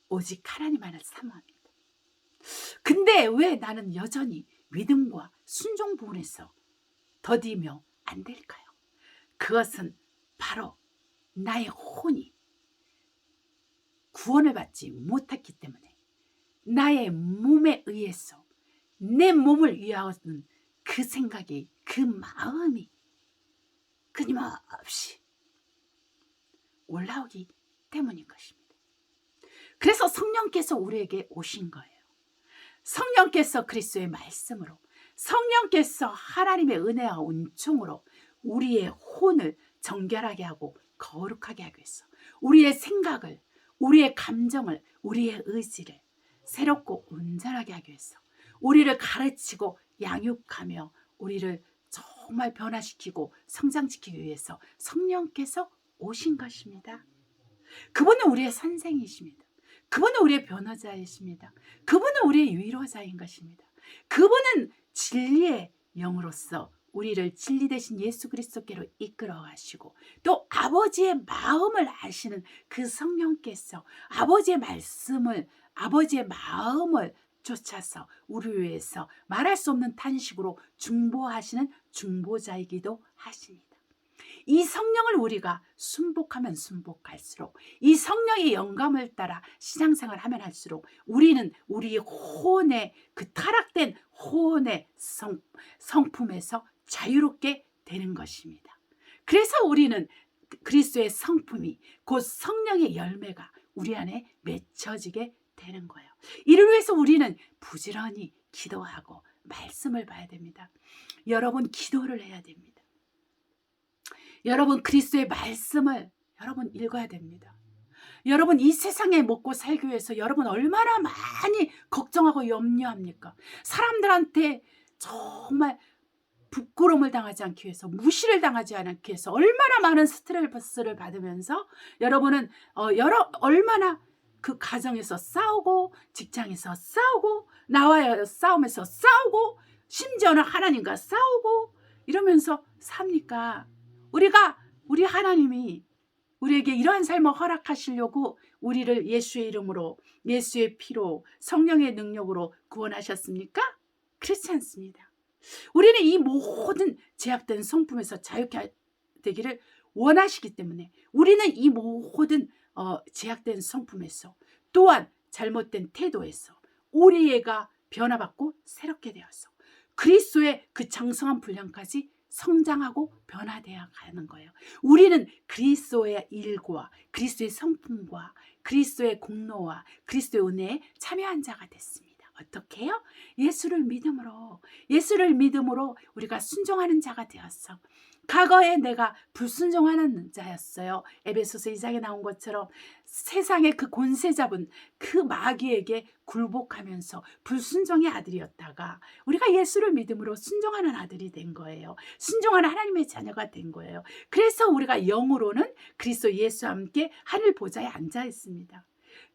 오직 하나님만을 사모합니다. 근데 왜 나는 여전히 믿음과 순종 부분에서 더디며 안 될까요? 그것은 바로 나의 혼이 구원을 받지 못했기 때문에 나의 몸에 의해서 내 몸을 위하는 그 생각이, 그 마음이 끊임없이 올라오기 때문인 것입니다. 그래서 성령께서 우리에게 오신 거예요. 성령께서 그리스도의 말씀으로, 성령께서 하나님의 은혜와 은총으로 우리의 혼을 정결하게 하고 거룩하게 하기 위해서 우리의 생각을, 우리의 감정을, 우리의 의지를 새롭고 온전하게 하기 위해서 우리를 가르치고 양육하며 우리를 정말 변화시키고 성장시키기 위해서 성령께서 오신 것입니다. 그분은 우리의 선생이십니다. 그분은 우리의 변호자이십니다. 그분은 우리의 위로자인 것입니다. 그분은 진리의 영으로서 우리를 진리 되신 예수 그리스도께로 이끌어 가시고 또 아버지의 마음을 아시는 그 성령께서 아버지의 말씀을, 아버지의 마음을 쫓아서 우리를 위해서 말할 수 없는 탄식으로 중보하시는 중보자이기도 하십니다. 이 성령을 우리가 순복하면 순복할수록, 이 성령의 영감을 따라 신앙생활을 하면 할수록 우리는 우리의 혼의 그 타락된 혼의 성품에서 자유롭게 되는 것입니다. 그래서 우리는 그리스도의 성품이 곧 성령의 열매가 우리 안에 맺혀지게 되는 거예요. 이를 위해서 우리는 부지런히 기도하고 말씀을 봐야 됩니다. 여러분, 기도를 해야 됩니다. 여러분, 그리스도의 말씀을 여러분 읽어야 됩니다. 여러분, 이 세상에 먹고 살기 위해서 여러분 얼마나 많이 걱정하고 염려합니까? 사람들한테 정말 부끄러움을 당하지 않기 위해서, 무시를 당하지 않기 위해서 얼마나 많은 스트레스를 받으면서 여러분은 얼마나 그 가정에서 싸우고, 직장에서 싸우고, 나와의 싸움에서 싸우고, 심지어는 하나님과 싸우고 이러면서 삽니까? 우리 하나님이 우리에게 이러한 삶을 허락하시려고 우리를 예수의 이름으로, 예수의 피로, 성령의 능력으로 구원하셨습니까? 그렇지 않습니다. 우리는 이 모든 제약된 성품에서 자유케 되기를 원하시기 때문에 우리는 이 모든 제약된 성품에서, 또한 잘못된 태도에서 우리애가 변화받고 새롭게 되어서 그리스도의 그 장성한 분량까지 성장하고 변화되어 가는 거예요. 우리는 그리스도의 일과 그리스도의 성품과 그리스도의 공로와 그리스도의 은혜에 참여한 자가 됐습니다. 어떻게 해요? 예수를 믿음으로 우리가 순종하는 자가 되었어. 과거에 내가 불순종하는 자였어요. 에베소서 2장에 나온 것처럼 세상의 그 권세 잡은 그 마귀에게 굴복하면서 불순종의 아들이었다가 우리가 예수를 믿음으로 순종하는 아들이 된 거예요. 순종하는 하나님의 자녀가 된 거예요. 그래서 우리가 영으로는 그리스도 예수와 함께 하늘 보좌에 앉아 있습니다.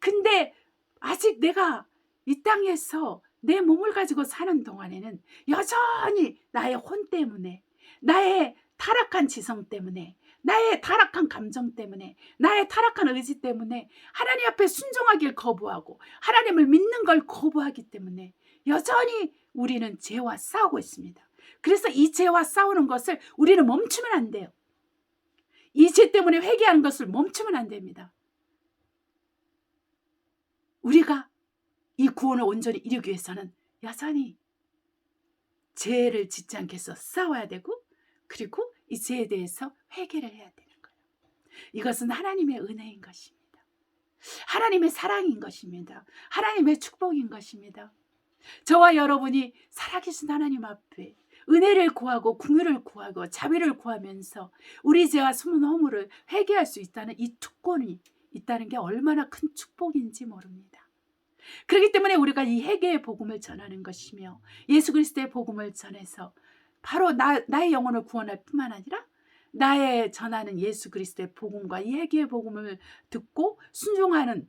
근데 아직 내가 이 땅에서 내 몸을 가지고 사는 동안에는 여전히 나의 혼 때문에, 나의 타락한 지성 때문에, 나의 타락한 감정 때문에, 나의 타락한 의지 때문에 하나님 앞에 순종하길 거부하고 하나님을 믿는 걸 거부하기 때문에 여전히 우리는 죄와 싸우고 있습니다. 그래서 이 죄와 싸우는 것을 우리는 멈추면 안 돼요. 이 죄 때문에 회개하는 것을 멈추면 안 됩니다. 우리가 이 구원을 온전히 이루기 위해서는 여전히 죄를 짓지 않게 해서 싸워야 되고, 그리고 이 죄에 대해서 회개를 해야 되는 거예요. 이것은 하나님의 은혜인 것입니다. 하나님의 사랑인 것입니다. 하나님의 축복인 것입니다. 저와 여러분이 살아계신 하나님 앞에 은혜를 구하고 긍휼을 구하고 자비를 구하면서 우리 죄와 숨은 허물을 회개할 수 있다는 이 특권이 있다는 게 얼마나 큰 축복인지 모릅니다. 그렇기 때문에 우리가 이 회개의 복음을 전하는 것이며 예수 그리스도의 복음을 전해서 바로 나의 영혼을 구원할 뿐만 아니라 나의 전하는 예수 그리스도의 복음과 이 회개의 복음을 듣고 순종하는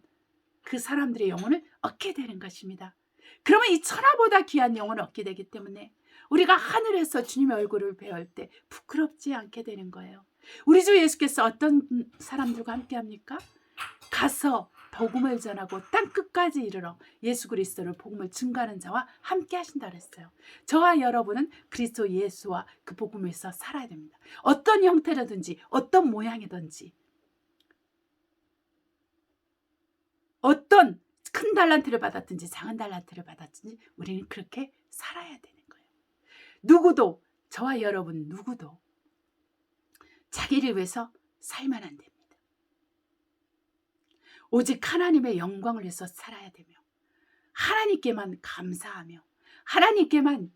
그 사람들의 영혼을 얻게 되는 것입니다. 그러면 이 천하보다 귀한 영혼을 얻게 되기 때문에 우리가 하늘에서 주님의 얼굴을 배울 때 부끄럽지 않게 되는 거예요. 우리 주 예수께서 어떤 사람들과 함께 합니까? 가서 복음을 전하고 땅끝까지 이르러 예수 그리스도를 복음을 증거하는 자와 함께 하신다 그랬어요. 저와 여러분은 그리스도 예수와 그 복음에서 살아야 됩니다. 어떤 형태라든지 어떤 모양이든지 어떤 큰 달란트를 받았든지 작은 달란트를 받았든지 우리는 그렇게 살아야 되는 거예요. 누구도, 저와 여러분 누구도 자기를 위해서 살면 안 됩니다. 오직 하나님의 영광을 위해서 살아야 되며 하나님께만 감사하며 하나님께만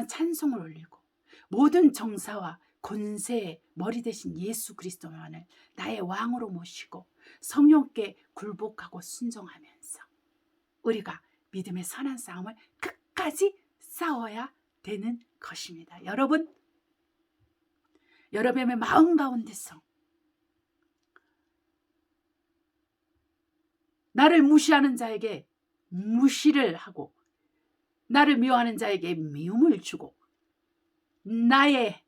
찬송을 올리고 모든 정사와 권세의 머리 대신 예수 그리스도만을 나의 왕으로 모시고 성령께 굴복하고 순종하면서 우리가 믿음의 선한 싸움을 끝까지 싸워야 되는 것입니다. 여러분의 마음 가운데서 나를 무시하는 자에게 무시를 하고 나를 미워하는 자에게 미움을 주고 나의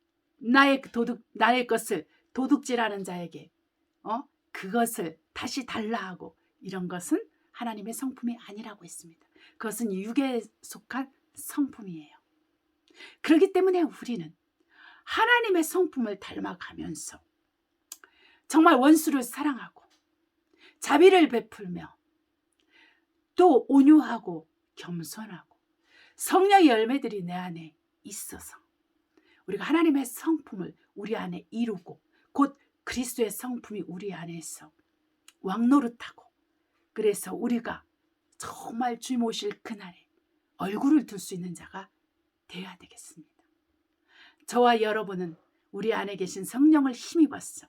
것을 도둑질하는 자에게 그것을 다시 달라 하고 이런 것은 하나님의 성품이 아니라고 했습니다. 그것은 육에 속한 성품이에요. 그렇기 때문에 우리는 하나님의 성품을 닮아가면서 정말 원수를 사랑하고 자비를 베풀며 또 온유하고 겸손하고 성령의 열매들이 내 안에 있어서 우리가 하나님의 성품을 우리 안에 이루고 곧 그리스도의 성품이 우리 안에서 왕노릇하고 그래서 우리가 정말 주님 오실 그날에 얼굴을 둘 수 있는 자가 되어야 되겠습니다. 저와 여러분은 우리 안에 계신 성령을 힘입어서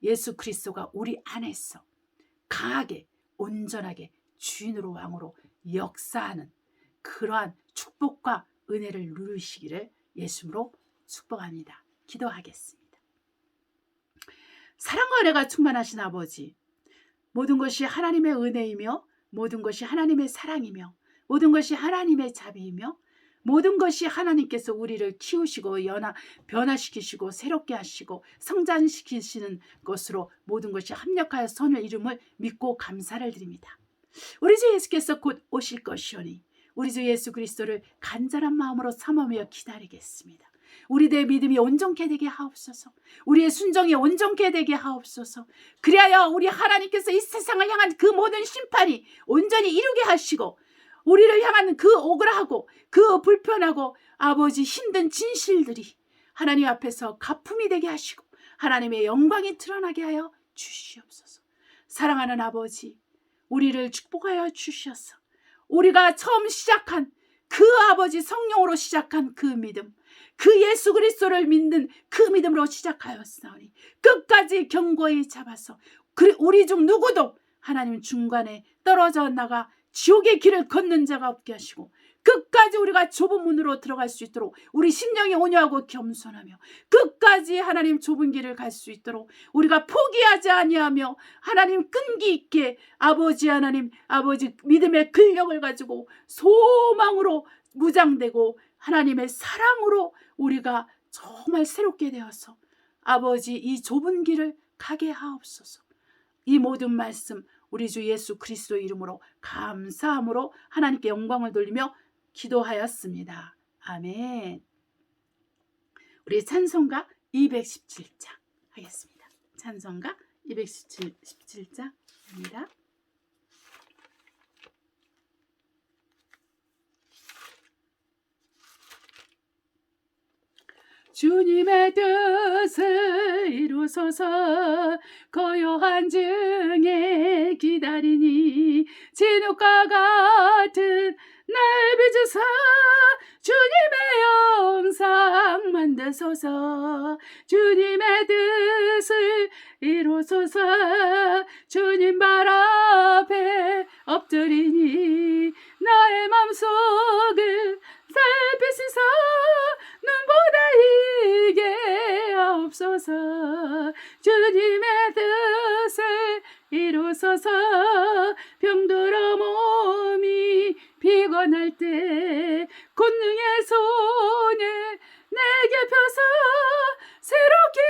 예수 그리스도가 우리 안에서 강하게 온전하게 주인으로 왕으로 역사하는 그러한 축복과 은혜를 누리시기를 예수로 축복합니다. 기도하겠습니다. 사랑과 은혜가 충만하신 아버지, 모든 것이 하나님의 은혜이며 모든 것이 하나님의 사랑이며 모든 것이 하나님의 자비이며 모든 것이 하나님께서 우리를 키우시고 변화시키시고 새롭게 하시고 성장시키시는 것으로 모든 것이 합력하여 선을 이름을 믿고 감사를 드립니다. 우리 주 예수께서 곧 오실 것이오니 우리 주 예수 그리스도를 간절한 마음으로 삼으며 기다리겠습니다. 우리의 믿음이 온전케 되게 하옵소서. 우리의 순종이 온전케 되게 하옵소서. 그리하여 우리 하나님께서 이 세상을 향한 그 모든 심판이 온전히 이루게 하시고 우리를 향한 그 억울하고 그 불편하고 아버지 힘든 진실들이 하나님 앞에서 가품이 되게 하시고 하나님의 영광이 드러나게 하여 주시옵소서. 사랑하는 아버지, 우리를 축복하여 주셔서 우리가 처음 시작한 그 아버지 성령으로 시작한 그 믿음, 그 예수 그리스도를 믿는 그 믿음으로 시작하였사오니 끝까지 견고히 잡아서 우리 중 누구도 하나님 중간에 떨어져 나가 지옥의 길을 걷는 자가 없게 하시고 끝까지 우리가 좁은 문으로 들어갈 수 있도록 우리 심령이 온유하고 겸손하며 끝까지 하나님 좁은 길을 갈 수 있도록 우리가 포기하지 아니하며 하나님 끈기 있게 아버지 하나님 아버지 믿음의 근력을 가지고 소망으로 무장되고 하나님의 사랑으로 우리가 정말 새롭게 되어서 아버지 이 좁은 길을 가게 하옵소서. 이 모든 말씀 우리 주 예수 그리스도 이름으로 감사함으로 하나님께 영광을 돌리며 기도하였습니다. 아멘. 우리 찬송가 217장 하겠습니다. 찬송가 217장입니다. 주님의 뜻을 이루소서. 고요한 중에 기다리니 진흙과 같은 날 빚으사 주님의 영상 만드소서. 주님의 뜻을 이루소서. 주님 발 앞에 엎드리니 나의 맘속을 살피시소. 눈보다 이게 없소서. 주님의 뜻을 이루소서. 병들어 몸이 피곤할 때 권능의 손을 내게 펴서 새롭게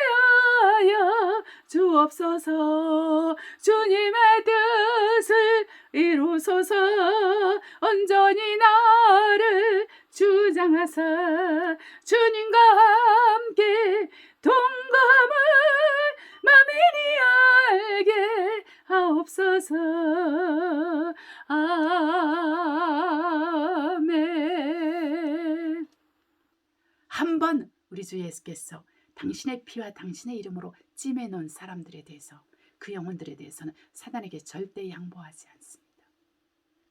하여 주옵소서. 주님의 뜻을 이루소서. 온전히 나를 주장하사 주님과 함께 동감을 만민이 알게 하옵소서. 아멘. 한번 우리 주 예수께서 당신의 피와 당신의 이름으로 찜해 놓은 사람들에 대해서, 그 영혼들에 대해서는 사단에게 절대 양보하지 않습니다.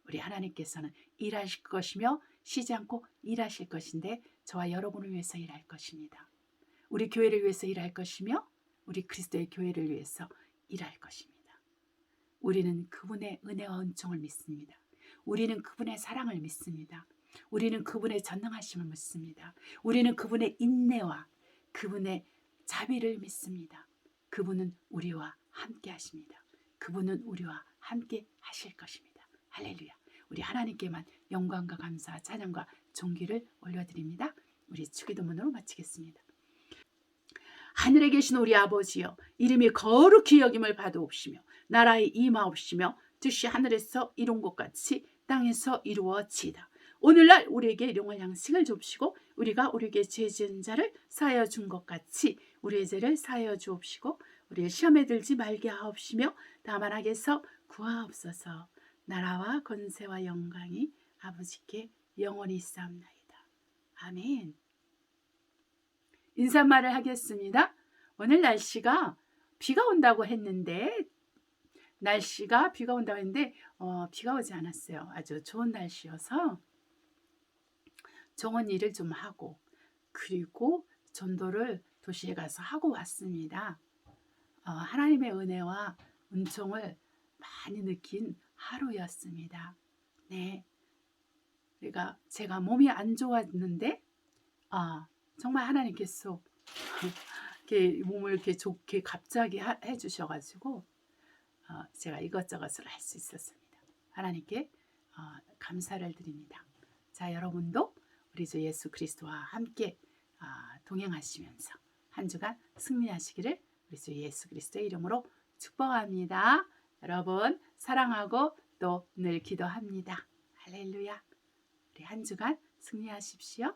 우리 하나님께서는 일하실 것이며 쉬지 않고 일하실 것인데 저와 여러분을 위해서 일할 것입니다. 우리 교회를 위해서 일할 것이며 우리 그리스도의 교회를 위해서 일할 것입니다. 우리는 그분의 은혜와 은총을 믿습니다. 우리는 그분의 사랑을 믿습니다. 우리는 그분의 전능하심을 믿습니다. 우리는 그분의 인내와 그분의 자비를 믿습니다. 그분은 우리와 함께 하십니다. 그분은 우리와 함께 하실 것입니다. 할렐루야. 우리 하나님께만 영광과 감사와 찬양과 존귀를 올려드립니다. 우리 주기도문으로 마치겠습니다. 하늘에 계신 우리 아버지여, 이름이 거룩히 여김을 받으옵시며 나라에 임하옵시며 뜻이 하늘에서 이룬 것 같이 땅에서 이루어지이다. 오늘날 우리에게 일용할 양식을 줍시고 우리가 우리에게 죄 지은 자를 사하여 준 것 같이 우리의 죄를 사하여 주옵시고 우리를 시험에 들지 말게 하옵시며 다만 악에서 구하옵소서. 나라와 권세와 영광이 아버지께 영원히 있사옵나이다. 아멘. 인사말을 하겠습니다. 오늘 날씨가 비가 온다고 했는데 비가 오지 않았어요. 아주 좋은 날씨여서 정원 일을 좀 하고 그리고 전도를 도시에 가서 하고 왔습니다. 하나님의 은혜와 은총을 많이 느낀 하루였습니다. 네, 그러니까 제가 몸이 안 좋았는데 정말 하나님께서 이렇게 몸을 이렇게 좋게 갑자기 해주셔가지고 제가 이것저것을 할 수 있었습니다. 하나님께 감사를 드립니다. 자, 여러분도 우리 주 예수 그리스도와 함께 동행하시면서 한 주간 승리하시기를 우리 주 예수 그리스도의 이름으로 축복합니다. 여러분 사랑하고 또 늘 기도합니다. 할렐루야. 우리 한 주간 승리하십시오.